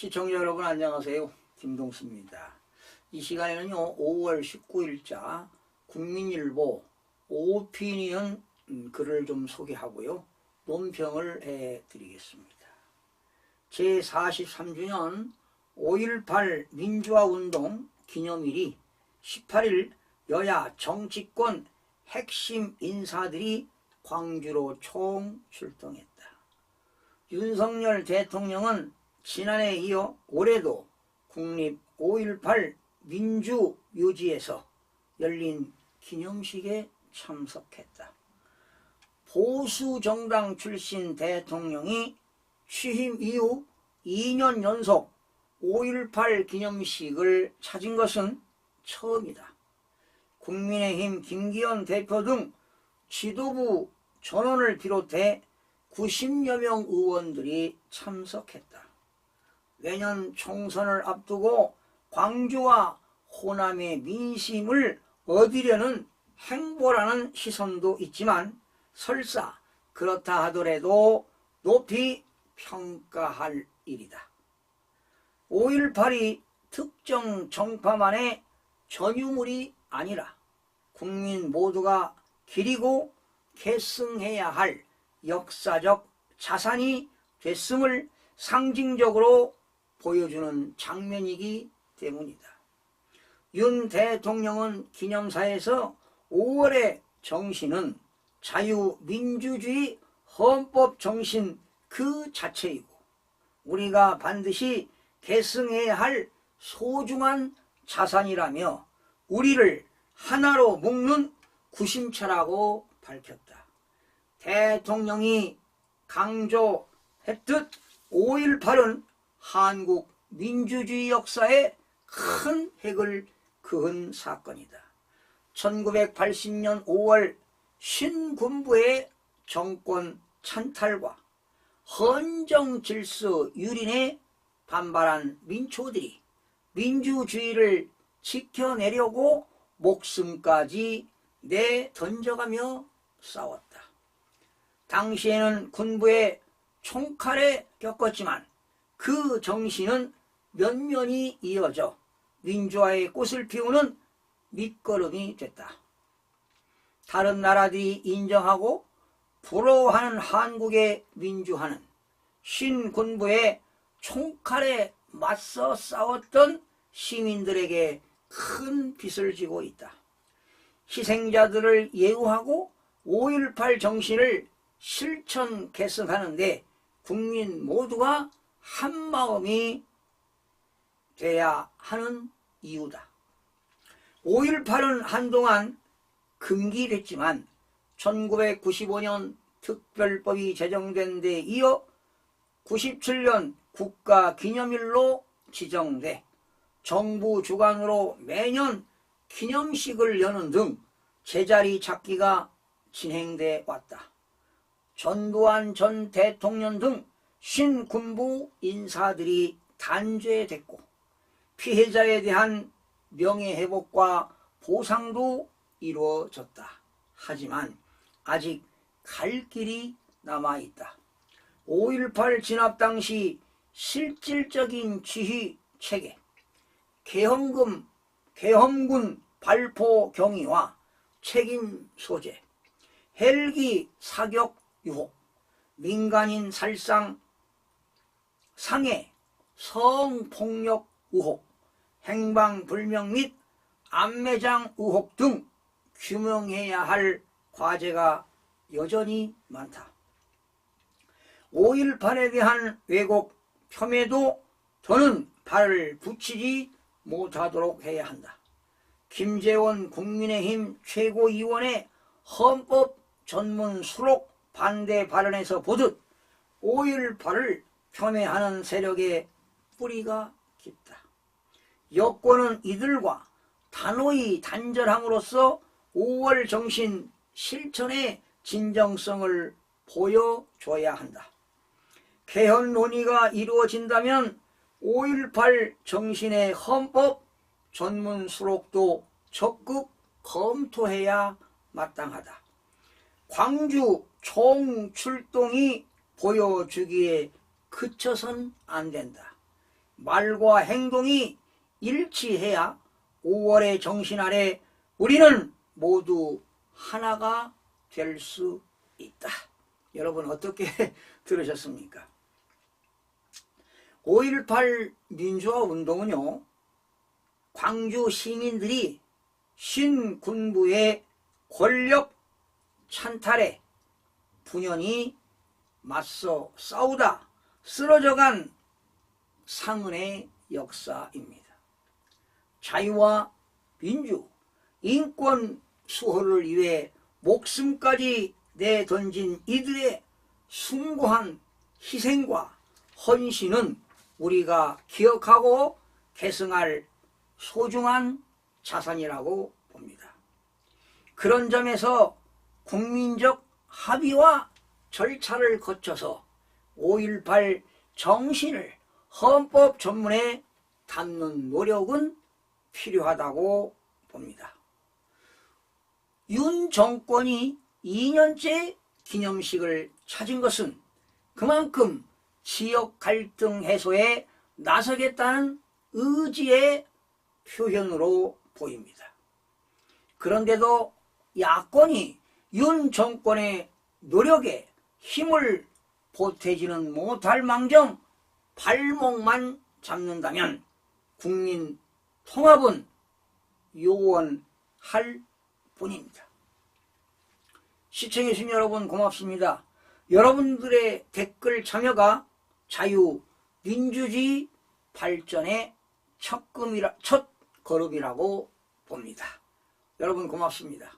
시청자 여러분 안녕하세요. 김동수입니다. 이 시간에는요 5월 19일자 국민일보 오피니언 글을 좀 소개하고요 논평을 해드리겠습니다. 제43주년 5.18 민주화운동 기념일이 18일 여야 정치권 핵심 인사들이 광주로 총출동했다. 윤석열 대통령은 지난해에 이어 올해도 국립 5.18 민주묘지에서 열린 기념식에 참석했다. 보수정당 출신 대통령이 취임 이후 2년 연속 5.18 기념식을 찾은 것은 처음이다. 국민의힘 김기현 대표 등 지도부 전원을 비롯해 90여 명 의원들이 참석했다. 내년 총선을 앞두고 광주와 호남의 민심을 얻으려는 행보라는 시선도 있지만 설사 그렇다 하더라도 높이 평가할 일이다. 5.18이 특정 정파만의 전유물이 아니라 국민 모두가 기리고 계승해야 할 역사적 자산이 됐음을 상징적으로 보여주는 장면이기 때문이다. 윤 대통령은 기념사에서 5월의 정신은 자유민주주의 헌법 정신 그 자체이고 우리가 반드시 계승해야 할 소중한 자산이라며 우리를 하나로 묶는 구심차라고 밝혔다. 대통령이 강조했듯 5.18은 한국 민주주의 역사에 큰 획을 그은 사건이다. 1980년 5월 신군부의 정권 찬탈과 헌정질서 유린에 반발한 민초들이 민주주의를 지켜내려고 목숨까지 내던져가며 싸웠다. 당시에는 군부의 총칼에 겪었지만 그 정신은 면면이 이어져 민주화의 꽃을 피우는 밑거름이 됐다. 다른 나라들이 인정하고 부러워하는 한국의 민주화는 신군부의 총칼에 맞서 싸웠던 시민들에게 큰 빚을 지고 있다. 희생자들을 예우하고 5.18 정신을 실천 계승하는데 국민 모두가 한마음이 돼야 하는 이유다. 5.18은 한동안 금기됐지만 1995년 특별법이 제정된 데 이어 97년 국가기념일로 지정돼 정부 주관으로 매년 기념식을 여는 등 제자리 찾기가 진행돼 왔다. 전두환 전 대통령 등 신군부 인사들이 단죄됐고 피해자에 대한 명예회복과 보상도 이루어졌다. 하지만 아직 갈 길이 남아있다. 5.18 진압 당시 실질적인 지휘 체계, 계엄군 발포 경위와 책임 소재, 헬기 사격 유혹, 민간인 살상, 상해, 성폭력 의혹, 행방불명 및 암매장 의혹 등 규명해야 할 과제가 여전히 많다. 5.18에 대한 왜곡 폄훼도 더는 발을 붙이지 못하도록 해야 한다. 김재원 국민의힘 최고위원의 헌법 전문 수록 반대 발언에서 보듯 5.18을 폄훼하는 세력의 뿌리가 깊다. 여권은 이들과 단호히 단절함으로써 5월 정신 실천의 진정성을 보여줘야 한다. 개헌 논의가 이루어진다면 5.18 정신의 헌법 전문 수록도 적극 검토해야 마땅하다. 광주 총출동이 보여주기에 그쳐선 안 된다. 말과 행동이 일치해야 5월의 정신 아래 우리는 모두 하나가 될 수 있다. 여러분 어떻게 들으셨습니까? 5.18 민주화 운동은요, 광주 시민들이 신군부의 권력 찬탈에 분연히 맞서 싸우다 쓰러져간 상흔의 역사입니다. 자유와 민주, 인권 수호를 위해 목숨까지 내던진 이들의 숭고한 희생과 헌신은 우리가 기억하고 계승할 소중한 자산이라고 봅니다. 그런 점에서 국민적 합의와 절차를 거쳐서 5.18 정신을 헌법 전문에 담는 노력은 필요하다고 봅니다. 윤 정권이 2년째 기념식을 찾은 것은 그만큼 지역 갈등 해소에 나서겠다는 의지의 표현으로 보입니다. 그런데도 야권이 윤 정권의 노력에 힘을 보태지는 못할 망정 발목만 잡는다면 국민 통합은 요원할 뿐입니다. 시청해주신 여러분 고맙습니다. 여러분들의 댓글 참여가 자유, 민주주의 발전의 첫 걸음이라고 봅니다. 여러분 고맙습니다.